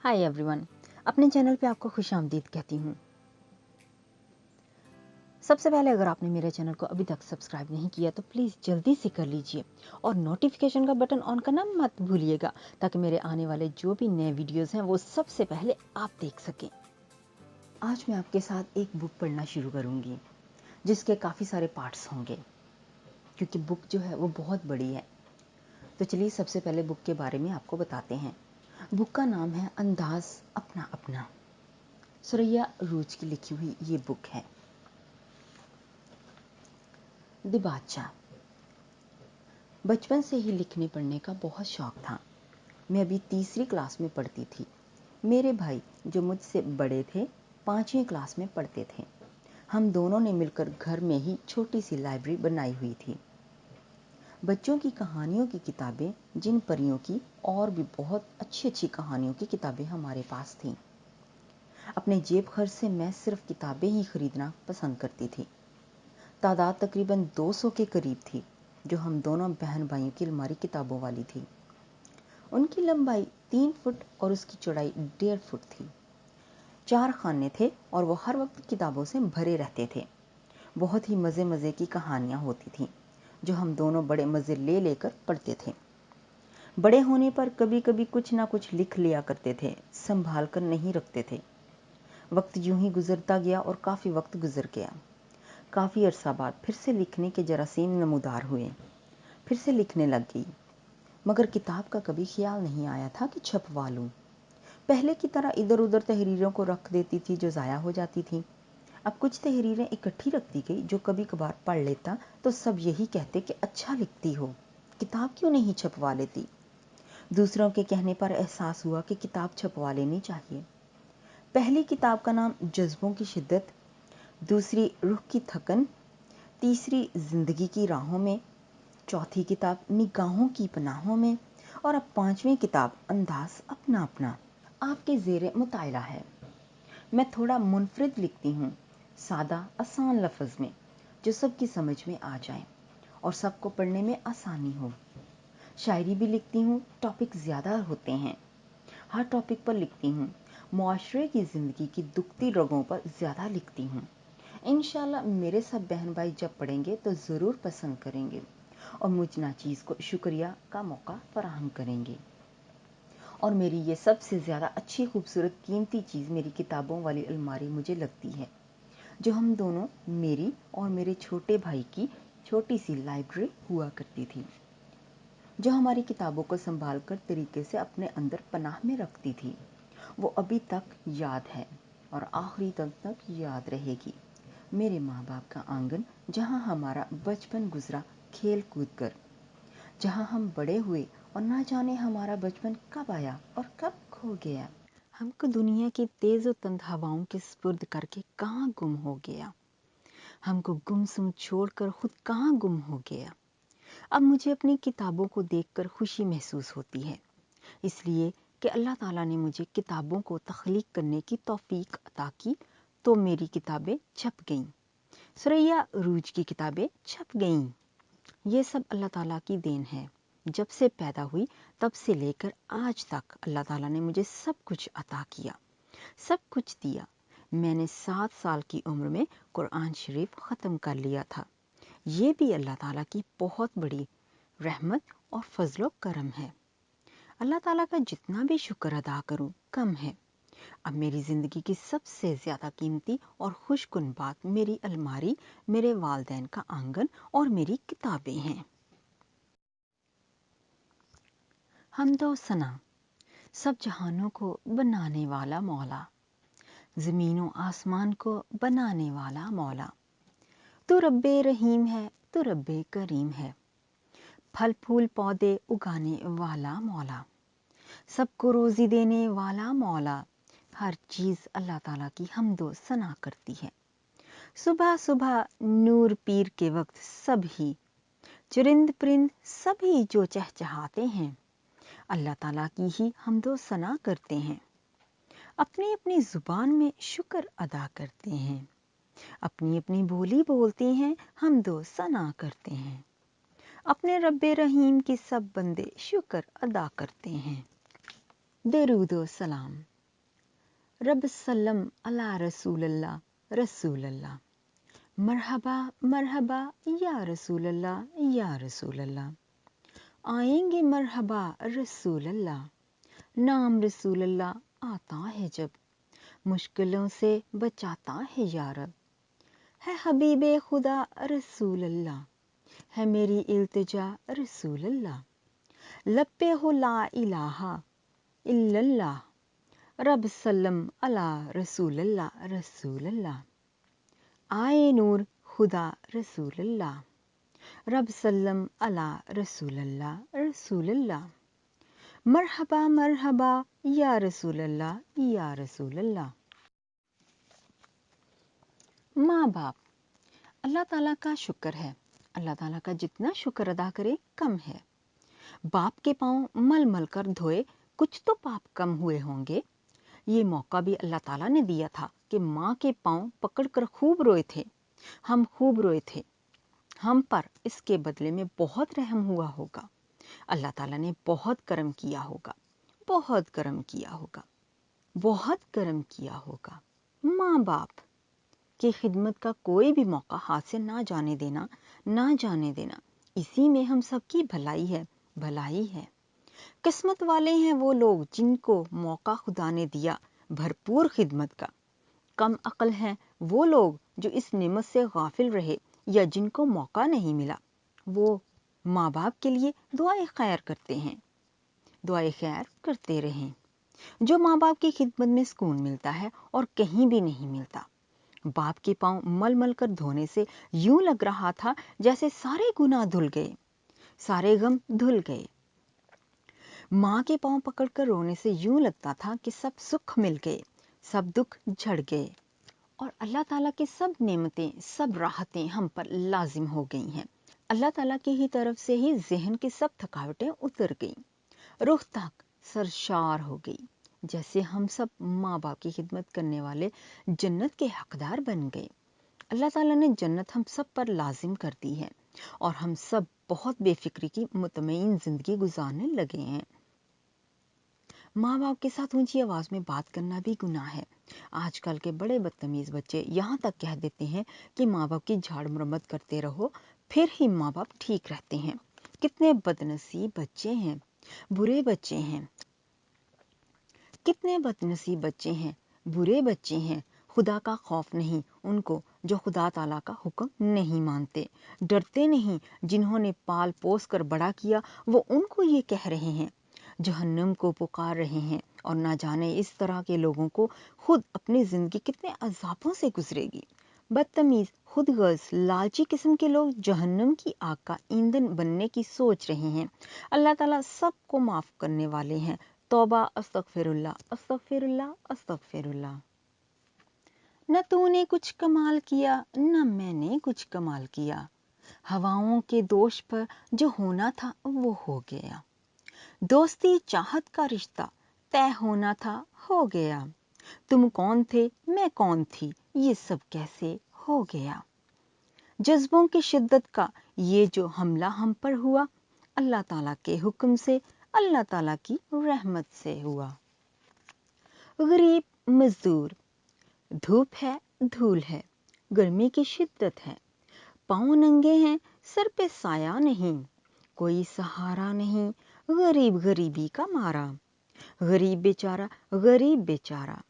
Hi everyone, अपने channel पे आपको खुशामदीद कहती हूँ। सबसे पहले अगर आपने मेरे चैनल को अभी तक सब्सक्राइब नहीं किया तो प्लीज़ जल्दी से कर लीजिए और नोटिफिकेशन का बटन ऑन करना मत भूलिएगा ताकि मेरे आने वाले जो भी नए वीडियोस हैं वो सबसे पहले आप देख सकें। आज मैं आपके साथ एक बुक पढ़ना शुरू करूँगी जिसके काफ़ी सारे पार्ट्स होंगे क्योंकि बुक जो है वो बहुत बड़ी है। तो चलिए सबसे पहले बुक के बारे में आपको बताते हैं। बुक का नाम है अंदाज अपना अपना। सुरैया रूज की लिखी हुई ये बुक है। द बादशाह। बचपन से ही लिखने पढ़ने का बहुत शौक था। मैं अभी तीसरी क्लास में पढ़ती थी। मेरे भाई जो मुझसे बड़े थे 5वीं क्लास में पढ़ते थे। हम दोनों ने मिलकर घर में ही छोटी सी लाइब्रेरी बनाई हुई थी। बच्चों की कहानियों की किताबें, जिन परियों की और भी बहुत अच्छी अच्छी कहानियों की किताबें हमारे पास थीं। अपने जेब खर्च से मैं सिर्फ किताबें ही खरीदना पसंद करती थी। तादाद तकरीबन 200 के करीब थी जो हम दोनों बहन भाइयों की अलमारी किताबों वाली थी। उनकी लंबाई 3 फुट और उसकी चौड़ाई 1.5 फुट थी। 4 खाने थे और वो हर वक्त किताबों से भरे रहते थे। बहुत ही मज़े मज़े की कहानियाँ होती थीं जो हम दोनों बड़े मज़े ले लेकर पढ़ते थे। बड़े होने पर कभी कभी कुछ ना कुछ लिख लिया करते थे, संभाल कर नहीं रखते थे। वक्त यूं ही गुजरता गया और काफ़ी वक्त गुजर गया। काफ़ी अरसा बाद फिर से लिखने के जरासीम नमूदार हुए। फिर से लिखने लग गई, मगर किताब का कभी ख्याल नहीं आया था कि छपवा लूँ। पहले की तरह इधर उधर तहरीरों को रख देती थी जो ज़ाया हो जाती थी। अब कुछ तहरीरें इकट्ठी रखती गई जो कभी कभार पढ़ लेता तो सब यही कहते कि अच्छा लिखती हो, किताब क्यों नहीं छपवा लेती। दूसरों के कहने पर एहसास हुआ कि किताब छपवा लेनी चाहिए। पहली किताब का नाम जज्बों की शिद्दत, दूसरी रूह की थकन, तीसरी जिंदगी की राहों में, चौथी किताब निगाहों की पनाहों में और अब 5वीं किताब अंदाज अपना अपना आपके ज़ेरे मुतायला है। मैं थोड़ा मुनफरिद लिखती हूँ, सादा आसान लफ्ज़ में जो सबकी समझ में आ जाए और सबको पढ़ने में आसानी हो। शायरी भी लिखती हूँ, टॉपिक ज़्यादा होते हैं। हर टॉपिक पर लिखती हूँ। मुआशरे की ज़िंदगी की दुखती रगों पर ज़्यादा लिखती हूँ। इंशाल्लाह मेरे सब बहन भाई जब पढ़ेंगे तो ज़रूर पसंद करेंगे और मुझ नाचीज़ को शुक्रिया का मौका फराहम करेंगे। और मेरी ये सबसे ज़्यादा अच्छी खूबसूरत कीमती चीज़ मेरी किताबों वाली अलमारी मुझे लगती है, जो हम दोनों, मेरी और मेरे छोटे भाई की छोटी सी लाइब्रेरी हुआ करती थी, जो हमारी किताबों को संभाल कर तरीके से अपने अंदर पनाह में रखती थी। वो अभी तक याद है और आखिरी दम तक याद रहेगी। मेरे माँ बाप का आंगन, जहाँ हमारा बचपन गुजरा खेल कूद कर, जहाँ हम बड़े हुए और ना जाने हमारा बचपन कब आया और कब खो गया। हमको दुनिया की तेज और तंद हवाओं के सुपुर्द करके कहाँ गुम हो गया। हमको गुमसुम छोड़कर खुद कहाँ गुम हो गया। अब मुझे अपनी किताबों को देखकर खुशी महसूस होती है, इसलिए कि अल्लाह ताला ने मुझे किताबों को तख्लीक करने की तौफीक अता की, तो मेरी किताबें छप गईं। सुरैया रूज की किताबें छप गईं। ये सब अल्लाह ताला की देन है। जब से पैदा हुई तब से लेकर आज तक अल्लाह ताला ने मुझे सब कुछ अता किया, सब कुछ दिया। मैंने 7 साल की उम्र में कुरान शरीफ ख़त्म कर लिया था। ये भी अल्लाह ताला की बहुत बड़ी रहमत और फजलो करम है। अल्लाह ताला का जितना भी शुक्र अदा करूं कम है। अब मेरी ज़िंदगी की सबसे ज़्यादा कीमती और खुशकुन बात मेरी अलमारी, मेरे वालदैन का आंगन और मेरी किताबें हैं। हम्दो सना। सब जहानों को बनाने वाला मौला, ज़मीनों आसमान को बनाने वाला मौला, तू रब्बे रहीम है, तू रब्बे करीम है। फल फूल पौधे उगाने वाला मौला, सबको रोज़ी देने वाला मौला। हर चीज़ अल्लाह ताला की हम्दो सना करती है। सुबह सुबह नूर पीर के वक्त सभी चुरिंद परिंद सभी जो चहचहाते हैं अल्लाह ताला की ही हम्दो सना करते हैं। अपनी अपनी ज़ुबान में शुक्र अदा करते हैं, अपनी अपनी बोली बोलते हैं, हम्दो सना करते हैं। अपने रब्बे रहीम की सब बंदे शुक्र अदा करते हैं। दरूदो सलाम। रब सल्लम अला रसूल अल्लाह, रसूल अल्लाह। मरहबा मरहबा या रसूल अल्लाह, या रसूल अल्लाह। आएंगे मरहबा रसूल अल्लाह, नाम रसूल अल्लाह आता है जब, मुश्किलों से बचाता है या रब। है हबीबे खुदा रसूल अल्लाह, है मेरी इल्तिजा रसूल अल्लाह। लब पे हो ला इलाहा इल्लल्लाह, रब सल्लम अला रसूल अल्लाह, रसूल अल्लाह। आए नूर खुदा रसूल अल्लाह, रब सल्लम अला रसूल अल्लाह, रसूल अल्लाह। मरहबा मरहबा या रसूल अल्लाह, या रसूल अल्लाह। माँ बाप, अल्लाह ताला का शुक्र है। अल्लाह ताला का जितना शुक्र अदा करे कम है। बाप के पाँव मल मल कर धोए, कुछ तो पाप कम हुए होंगे। ये मौका भी अल्लाह ताला ने दिया था कि माँ के पाँव पकड़कर खूब रोए थे। हम खूब रोए थे। हम पर इसके बदले में बहुत रहम हुआ होगा। अल्लाह ताला ने बहुत करम किया होगा, बहुत करम किया होगा, बहुत करम किया होगा। माँ बाप की खिदमत का कोई भी मौका हाथ से ना जाने देना, ना जाने देना। इसी में हम सबकी भलाई है, भलाई है। किस्मत वाले हैं वो लोग जिनको मौका खुदा ने दिया भरपूर खिदमत का। कम अक्ल हैं वो लोग जो इस नेमत से गाफिल रहे या जिनको मौका नहीं मिला। वो माँ बाप के लिए दुआए खैर करते हैं, दुआए खैर करते रहें। जो माँ बाप की खिदमत में सुकून मिलता है और कहीं भी नहीं मिलता। बाप के पाँव मल मल कर धोने से यूं लग रहा था जैसे सारे गुनाह धुल गए, सारे गम धुल गए। माँ के पाँव पकड़कर रोने से यूं लगता था कि सब सुख मिल गए, सब दुख झड़ गए और अल्लाह ताला की सब नेमतें, सब राहतें हम पर लाजिम हो गई हैं। अल्लाह ताला की ही तरफ से ही ज़हन की सब थकावटें उतर गईं, रूह तक सरशार हो गई। जैसे हम सब माँ बाप की खिदमत करने वाले जन्नत के हकदार बन गए। अल्लाह ताला ने जन्नत हम सब पर लाजिम कर दी है और हम सब बहुत बेफिक्री की मुतमईन जिंदगी गुजारने लगे हैं। माँ बाप के साथ ऊंची आवाज में बात करना भी गुनाह है। आजकल के बड़े बदतमीज बच्चे यहाँ तक कह देते हैं कि माँ बाप की झाड़ मरम्मत करते रहो, फिर ही माँ बाप ठीक रहते हैं। कितने बदनसीब बच्चे हैं, बुरे बच्चे हैं, कितने बदनसीब बच्चे हैं, बुरे बच्चे हैं। खुदा का खौफ नहीं उनको जो खुदा ताला का हुक्म नहीं मानते, डरते नहीं जिन्होंने पाल पोस कर बड़ा किया, वो उनको ये कह रहे हैं, जहन्नम को पुकार रहे हैं। और ना जाने इस तरह के लोगों को खुद अपनी जिंदगी कितने अजाबों से गुजरेगी। बदतमीज, खुदगर्ज, लालची किस्म के लोग जहन्नम की आग का ईंधन बनने की सोच रहे हैं। अल्लाह ताला सबको माफ करने वाले हैं। तौबा, अस्तगफिरुल्लाह, अस्तगफिरुल्लाह, अस्तगफिरुल्लाह। न तूने कुछ कमाल किया, न मैंने कुछ कमाल किया। हवाओं के दोष पर जो होना था वो हो गया। दोस्ती चाहत का रिश्ता तय होना था, हो गया। तुम कौन थे, मैं कौन थी, ये सब कैसे हो गया। जज्बों की शिद्दत का ये जो हमला हम पर हुआ, अल्लाह ताला के हुक्म से, अल्लाह ताला की रहमत से हुआ। गरीब मजदूर, धूप है, धूल है, गर्मी की शिद्दत है, पाँव नंगे हैं, सर पे साया नहीं, कोई सहारा नहीं, गरीब गरीबी का मारा। गरीब बेचारा, गरीब बेचारा,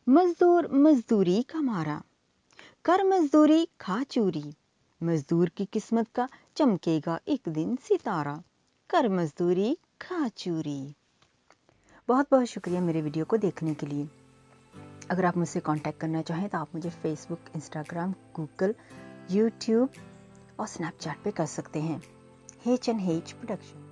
मजदूर मजदूरी का मारा। कर मजदूरी खा चूरी, मजदूर की किस्मत का चमकेगा एक दिन सितारा। कर मजदूरी खा चूरी। बहुत बहुत शुक्रिया मेरे वीडियो को देखने के लिए। अगर आप मुझसे कांटेक्ट करना चाहें तो आप मुझे फेसबुक, इंस्टाग्राम, गूगल, यूट्यूब और स्नैपचैट पे कर सकते हैं। H&H production.